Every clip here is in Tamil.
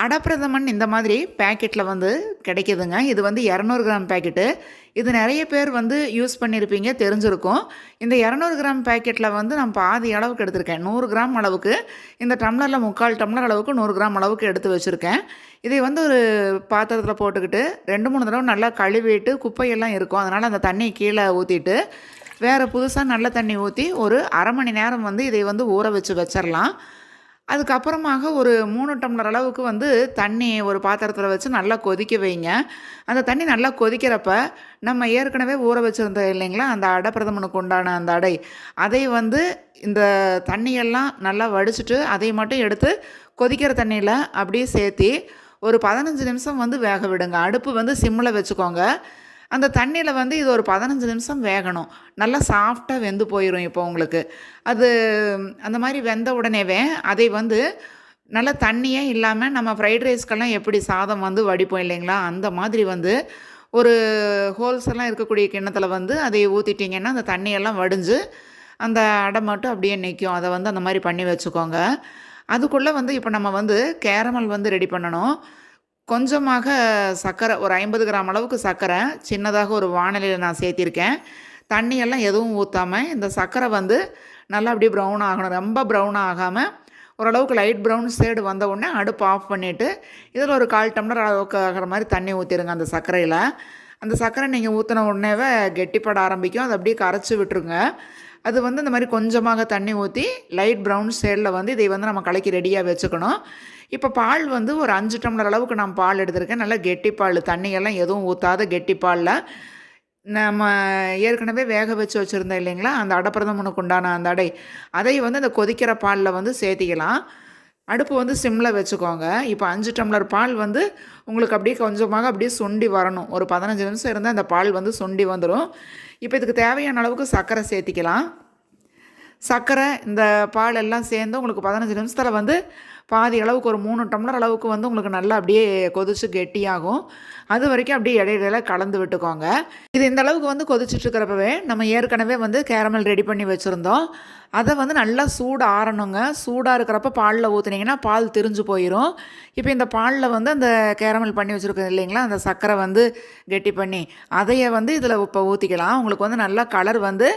அடப்பிரதமன் இந்த மாதிரி பேக்கெட்டில் வந்து கிடைக்கிதுங்க. இது வந்து 200 கிராம் பேக்கெட்டு. இது நிறைய பேர் வந்து யூஸ் பண்ணியிருப்பீங்க, தெரிஞ்சிருக்கும். இந்த 200 கிராம் பேக்கெட்டில் வந்து நான் பாதி அளவுக்கு எடுத்திருக்கேன். 100 கிராம் அளவுக்கு இந்த டம்ளரில் 3/4 டம்ளர் அளவுக்கு 100 கிராம் அளவுக்கு எடுத்து வச்சுருக்கேன். இதை வந்து ஒரு பாத்திரத்தில் போட்டுக்கிட்டு 2, 3 தடவை நல்லா கழுவிட்டு குப்பையெல்லாம் இருக்கும். அதனால் அந்த தண்ணியை கீழே ஊற்றிட்டு வேறு புதுசாக நல்ல தண்ணி ஊற்றி ஒரு அரை மணி நேரம் வந்து இதை வந்து ஊற வச்சிடலாம். அதுக்கப்புறமாக ஒரு 3 டம்ளர் அளவுக்கு வந்து தண்ணி ஒரு பாத்திரத்தில் வச்சு நல்லா கொதிக்க வைங்க. அந்த தண்ணி நல்லா கொதிக்கிறப்ப நம்ம ஏற்கனவே ஊற வச்சுருந்தோம் இல்லைங்களா, அந்த அடப்பிரதமனுக்கு உண்டான அந்த அடை, அதை வந்து இந்த தண்ணியெல்லாம் நல்லா வடிச்சிட்டு அதை மட்டும் எடுத்து கொதிக்கிற தண்ணியில் அப்படியே சேர்த்தி ஒரு 15 நிமிஷம் வந்து வேக விடுங்க. அடுப்பு வந்து சிம்மில் வச்சுக்கோங்க. அந்த தண்ணியில் வந்து இது ஒரு 15 நிமிஷம் வேகணும். நல்லா சாஃப்டாக வெந்து போயிடும். இப்போ உங்களுக்கு அது அந்த மாதிரி வெந்த உடனேவே அதை வந்து நல்லா தண்ணியே இல்லாமல் நம்ம ஃப்ரைட் ரைஸ்க்கெல்லாம் எப்படி சாதம் வந்து வடிப்போம் இல்லைங்களா, அந்த மாதிரி வந்து ஒரு ஹோல்ஸ் எல்லாம் இருக்கக்கூடிய கிண்ணத்தில் வந்து அதை ஊற்றிட்டிங்கன்னா அந்த தண்ணியெல்லாம் வடிஞ்சு அந்த அடை மட்டும் அப்படியே நிற்கும். அதை வந்து அந்த மாதிரி பண்ணி வச்சுக்கோங்க. அதுக்குள்ளே வந்து இப்போ நம்ம வந்து கேரமல் வந்து ரெடி பண்ணணும். கொஞ்சமாக சர்க்கரை, ஒரு 50 கிராம் அளவுக்கு சர்க்கரை சின்னதாக ஒரு வாணலியில் நான் சேர்த்திருக்கேன். தண்ணியெல்லாம் எதுவும் ஊற்றாமல் இந்த சர்க்கரை வந்து நல்லா அப்படியே ப்ரௌன் ஆகணும். ரொம்ப ப்ரௌன் ஆகாமல் ஓரளவுக்கு லைட் ப்ரௌன் ஷேடு வந்த உடனே அடுப்பு ஆஃப் பண்ணிவிட்டு இதில் ஒரு 1/4 டம்ளர் அளவுக்கு ஆகிற மாதிரி தண்ணி ஊற்றிடுங்க அந்த சர்க்கரையில். அந்த சர்க்கரை நீங்கள் ஊற்றின உடனேவே கெட்டிப்பட ஆரம்பிக்கும். அதை அப்படியே கரைச்சி விட்டுருங்க. அது வந்து இந்த மாதிரி கொஞ்சமாக தண்ணி ஊற்றி லைட் ப்ரௌன் ஷேடில் வந்து இதை வந்து நம்ம கலக்கி ரெடியாக வச்சுக்கணும். இப்போ பால் வந்து ஒரு 5 டம்ளர் அளவுக்கு நான் பால் எடுத்திருக்கேன். நல்லா கெட்டிப்பால், தண்ணியெல்லாம் எதுவும் ஊற்றாத கெட்டிப்பாலில் நம்ம ஏற்கனவே வேக வச்சுருந்தோம் இல்லைங்களா, அந்த அடப்பிரதமனுக்கு உண்டான அந்த அடை, அதை வந்து அந்த கொதிக்கிற பாலில் வந்து சேர்த்திக்கலாம். அடுப்பு வந்து சிம்மில் வச்சுக்கோங்க. இப்போ 5 டம்ளர் பால் வந்து உங்களுக்கு அப்படியே கொஞ்சமாக அப்படியே சுண்டி வரணும். ஒரு 15 நிமிஷம் இருந்தால் அந்த பால் வந்து சுண்டி வந்துடும். இப்போ இதுக்கு தேவையான அளவுக்கு சர்க்கரை சேர்த்திக்கலாம். சர்க்கரை இந்த பால் எல்லாம் சேர்ந்து உங்களுக்கு 15 நிமிஷத்தில் வந்து பாதி அளவுக்கு ஒரு 3 டம்ளர் அளவுக்கு வந்து உங்களுக்கு நல்லா அப்படியே கொதிச்சு கெட்டியாகும். அது வரைக்கும் அப்படியே இடையில கலந்து விட்டுக்கோங்க. இது இந்த அளவுக்கு வந்து கொதிச்சுட்ருக்கிறப்பவே நம்ம ஏற்கனவே வந்து கேரமல் ரெடி பண்ணி வச்சுருந்தோம். அதை வந்து நல்லா சூடு ஆறணுங்க. சூடாக இருக்கிறப்ப பாலில் ஊற்றுனீங்கன்னா பால் திரிஞ்சு போயிடும். இப்போ இந்த பாலில் வந்து அந்த கேரமல் பண்ணி வச்சுருக்கோம் இல்லைங்களா, அந்த சர்க்கரை வந்து கெட்டி பண்ணி அதையை வந்து இதில் இப்போ ஊற்றிக்கலாம். உங்களுக்கு வந்து நல்லா கலர் வந்து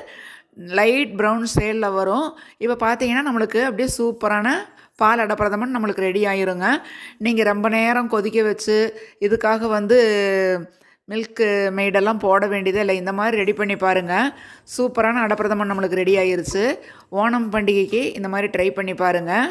லைட் ப்ரௌன் ஷேடில் வரும். இப்போ பார்த்தீங்கன்னா நம்மளுக்கு அப்படியே சூப்பரான பால் அடப்பிரதமன் நம்மளுக்கு ரெடி ஆகிருங்க. நீங்கள் ரொம்ப நேரம் கொதிக்க வச்சு இதுக்காக வந்து மில்க்கு மெய்டெல்லாம் போட வேண்டியதே இல்லை. இந்த மாதிரி ரெடி பண்ணி பாருங்கள். சூப்பரான அடப்பிரதமன் நம்மளுக்கு ரெடி ஆகிருச்சு. ஓணம் பண்டிகைக்கு இந்த மாதிரி ட்ரை பண்ணி பாருங்கள்.